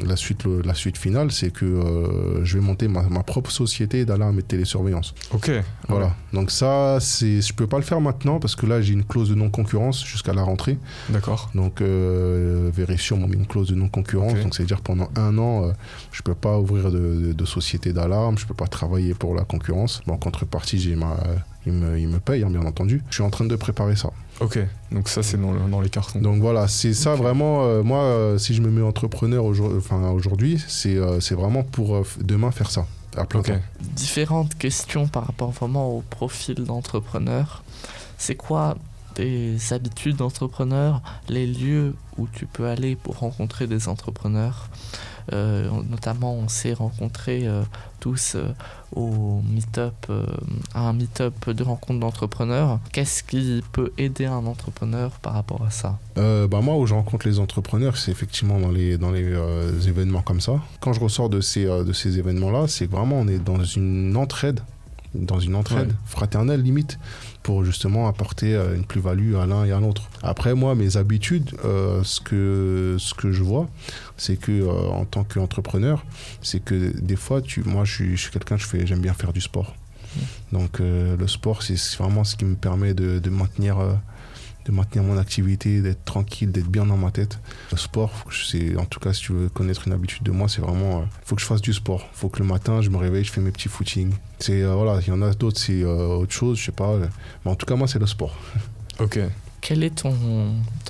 la suite finale, c'est que je vais monter ma propre société d'alarme et de télésurveillance. Ok. Voilà. Donc ça, je peux pas le faire maintenant, parce que là, j'ai une clause de non-concurrence jusqu'à la rentrée. D'accord. Donc Verifion m'a mis une clause de non-concurrence. Donc c'est-à-dire pendant 1 an, je peux pas ouvrir de société d'alarme, je peux pas travailler pour la concurrence. En contrepartie, il me paye, bien entendu. Je suis en train de préparer ça. Ok, donc ça c'est dans les cartons. Donc voilà, c'est ça vraiment. Moi, si je me mets entrepreneur aujourd'hui, c'est vraiment pour demain faire ça. À plein temps. Différentes questions par rapport vraiment au profil d'entrepreneur. C'est quoi tes habitudes d'entrepreneur, les lieux où tu peux aller pour rencontrer des entrepreneurs? Notamment, on s'est rencontrés tous au meet-up, à un meet-up de rencontre d'entrepreneurs. Qu'est-ce qui peut aider un entrepreneur par rapport à ça? Moi, où je rencontre les entrepreneurs, c'est effectivement dans les événements comme ça. Quand je ressors de ces événements-là, c'est que vraiment on est dans une entraide fraternelle limite, pour justement apporter une plus-value à l'un et à l'autre. Après, moi, mes habitudes, ce que je vois, c'est que en tant qu'entrepreneur, c'est que des fois, moi, je suis quelqu'un, j'aime bien faire du sport. Donc, le sport, c'est vraiment ce qui me permet de maintenir mon activité, d'être tranquille, d'être bien dans ma tête. Le sport, en tout cas, si tu veux connaître une habitude de moi, c'est vraiment, faut que je fasse du sport. Faut que le matin, je me réveille, je fais mes petits footings. Il y en a d'autres, c'est autre chose, je sais pas. Mais en tout cas, moi, c'est le sport. Ok. Quel est ton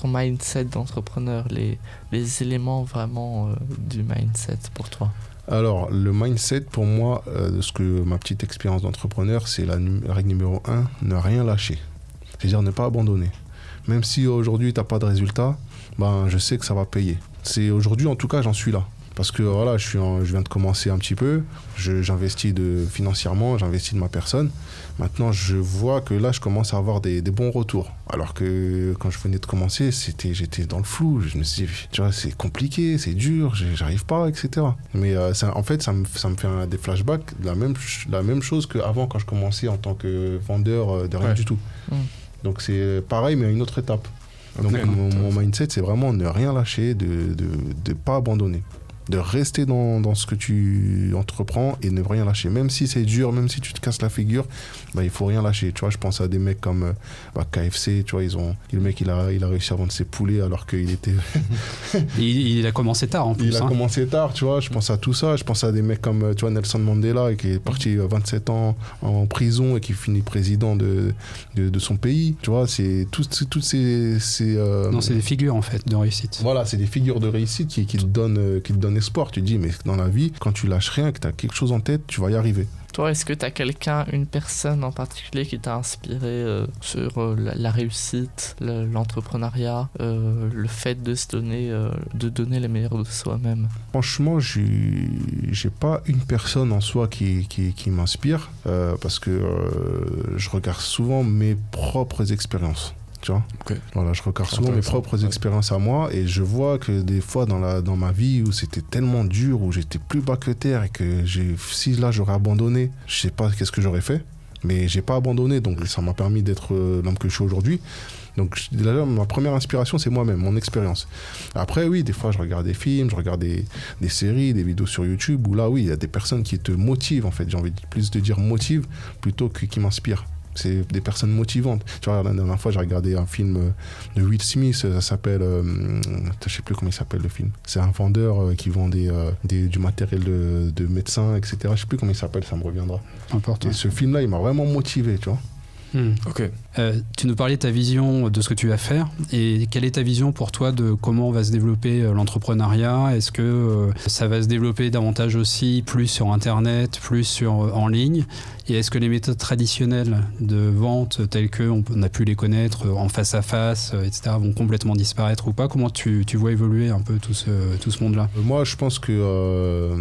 mindset d'entrepreneur, les éléments vraiment du mindset pour toi? Alors, le mindset, pour moi, de ma petite expérience d'entrepreneur, c'est la règle numéro 1, ne rien lâcher. C'est-à-dire ne pas abandonner. Même si aujourd'hui, tu n'as pas de résultat, je sais que ça va payer. Aujourd'hui, en tout cas, j'en suis là. Parce que voilà, je viens de commencer un petit peu, j'investis financièrement, j'investis de ma personne. Maintenant, je vois que là, je commence à avoir des bons retours. Alors que quand je venais de commencer, j'étais dans le flou. Je me suis dit, tu vois, c'est compliqué, c'est dur, j'arrive pas, etc. Mais en fait, ça me fait des flashbacks de la même chose qu'avant, quand je commençais en tant que vendeur de rien du tout. Donc c'est pareil, mais à une autre étape. Donc mon mindset, c'est vraiment ne rien lâcher, de pas abandonner. De rester dans ce que tu entreprends et ne rien lâcher. Même si c'est dur, même si tu te casses la figure, il faut rien lâcher. Tu vois, je pense à des mecs comme KFC, tu vois, le mec, il a réussi à vendre ses poulets alors qu'il était... il a commencé tard en plus. Il a commencé tard, tu vois, je pense à tout ça. Je pense à des mecs comme, tu vois, Nelson Mandela, qui est parti 27 ans en prison et qui finit président de son pays. Tu vois, c'est toutes ces Non, c'est des figures en fait de réussite. Voilà, c'est des figures de réussite qui te donnent espoir. Tu te dis, mais dans la vie, quand tu lâches rien, que tu as quelque chose en tête, tu vas y arriver. Toi, est-ce que tu as une personne en particulier qui t'a inspiré sur la réussite, l'entrepreneuriat, le fait de se donner, de donner les meilleurs de soi-même? Franchement, j'ai pas une personne en soi qui m'inspire parce que je regarde souvent mes propres expériences. Tu vois, voilà, je regarde souvent mes propres expériences à moi et je vois que des fois dans ma vie où c'était tellement dur, où j'étais plus bas que terre et que si là j'aurais abandonné, je sais pas qu'est-ce que j'aurais fait, mais j'ai pas abandonné, donc ça m'a permis d'être l'homme que je suis aujourd'hui. Donc déjà, ma première inspiration, c'est moi-même, mon expérience. Après, oui, des fois, je regarde des films, je regarde des séries, des vidéos sur YouTube, où là, oui, il y a des personnes qui te motivent, en fait. J'ai envie plus de dire motive plutôt que qui m'inspirent. C'est des personnes motivantes. Tu vois, la dernière fois, j'ai regardé un film de Will Smith, ça s'appelle... je sais plus comment il s'appelle le film. C'est un vendeur qui vend du matériel de médecin, etc. Je sais plus comment il s'appelle, ça me reviendra. Important. Et ce film-là, il m'a vraiment motivé, tu vois. Ok. Tu nous parlais de ta vision de ce que tu vas faire et quelle est ta vision pour toi de comment va se développer l'entrepreneuriat? Est-ce que ça va se développer davantage aussi plus sur internet, plus en ligne? Et est-ce que les méthodes traditionnelles de vente telles qu'on a pu les connaître en face à face, etc., vont complètement disparaître ou pas? Comment tu vois évoluer un peu tout ce monde-là? Moi, je pense que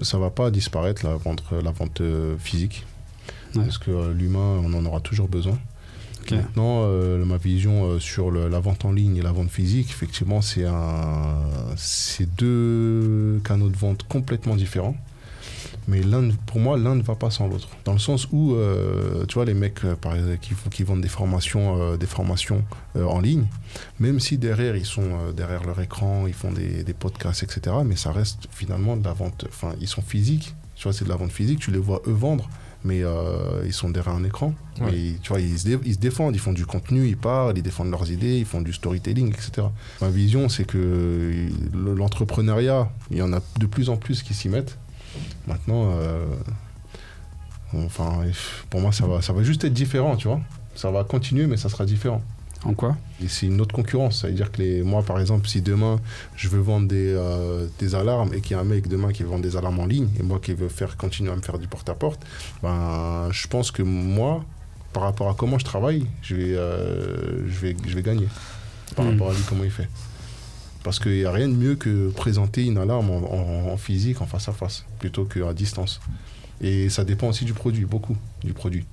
ça va pas disparaître, la vente physique. Ouais. Parce que l'humain, on en aura toujours besoin. Okay. Maintenant, ma vision sur la vente en ligne et la vente physique, effectivement, c'est deux canaux de vente complètement différents. Mais pour moi, l'un ne va pas sans l'autre. Dans le sens où, tu vois, les mecs qui vendent des formations en ligne, même si derrière, ils sont derrière leur écran, ils font des podcasts, etc., mais ça reste finalement de la vente. Enfin, ils sont physiques. Tu vois, c'est de la vente physique. Tu les vois, eux, vendre. Mais ils sont derrière un écran. Ouais. Et, tu vois, ils se défendent, ils font du contenu, ils parlent, ils défendent leurs idées, ils font du storytelling, etc. Ma vision, c'est que l'entrepreneuriat, il y en a de plus en plus qui s'y mettent. Maintenant, pour moi, ça va juste être différent, tu vois. Ça va continuer, mais ça sera différent. En quoi? Et c'est une autre concurrence. Ça veut dire que moi, par exemple, si demain, je veux vendre des alarmes et qu'il y a un mec demain qui veut vendre des alarmes en ligne et moi qui veux continuer à me faire du porte-à-porte, je pense que moi, par rapport à comment je travaille, je vais gagner par rapport à lui, comment il fait. Parce qu'il n'y a rien de mieux que présenter une alarme en physique, en face à face, plutôt qu'à distance. Et ça dépend aussi du produit, beaucoup du produit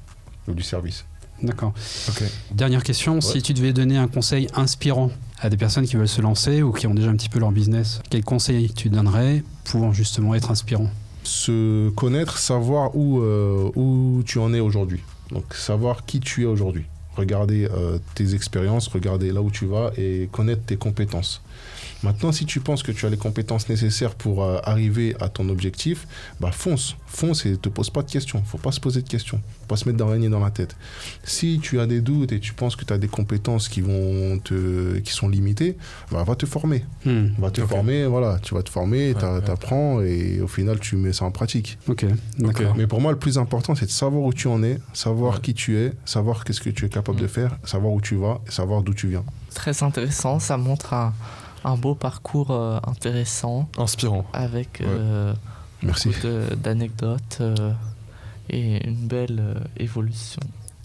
ou du service. D'accord. Okay. Dernière question, si tu devais donner un conseil inspirant à des personnes qui veulent se lancer ou qui ont déjà un petit peu leur business, quel conseil tu donnerais pour justement être inspirant? Se connaître, savoir où tu en es aujourd'hui. Donc savoir qui tu es aujourd'hui. Regarder tes expériences, regarder là où tu vas et connaître tes compétences. Maintenant, si tu penses que tu as les compétences nécessaires pour arriver à ton objectif, fonce et ne te pose pas de questions. Il ne faut pas se poser de questions. Il ne faut pas se mettre d'araignée dans la tête. Si tu as des doutes et tu penses que tu as des compétences qui sont limitées, va te former. Va te former, voilà. Tu vas te former, tu apprends et au final, tu mets ça en pratique. Ok, d'accord. Mais pour moi, le plus important, c'est de savoir où tu en es, savoir qui tu es, savoir qu'est-ce que tu es capable de faire, savoir où tu vas et savoir d'où tu viens. Très intéressant, ça montre un beau parcours intéressant. Inspirant. Avec Merci. Beaucoup d'anecdotes et une belle évolution.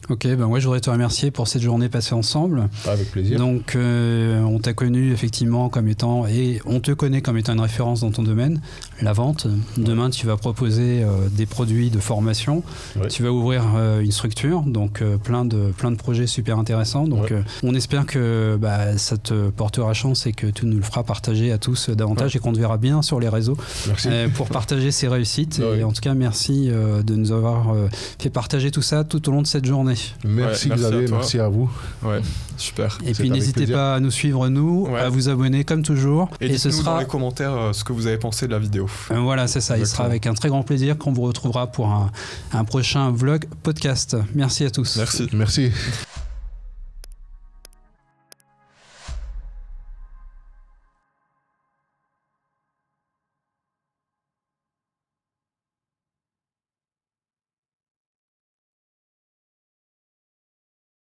Ok, moi je voudrais te remercier pour cette journée passée ensemble. Avec plaisir. Donc on t'a connu effectivement comme étant, et on te connaît comme étant une référence dans ton domaine, la vente. Demain tu vas proposer des produits de formation, tu vas ouvrir une structure, donc plein de projets super intéressants. Donc on espère que ça te portera chance et que tu nous le feras partager à tous davantage et qu'on te verra bien sur les réseaux pour partager ces réussites. Et en tout cas merci de nous avoir fait partager tout ça tout au long de cette journée. Merci Xavier, merci à vous. Ouais, super. Et puis n'hésitez pas à nous suivre, à vous abonner comme toujours. Et ce sera dans les commentaires ce que vous avez pensé de la vidéo. Voilà, c'est ça. Exactement. Il sera avec un très grand plaisir qu'on vous retrouvera pour un prochain vlog podcast. Merci à tous. Merci. Merci.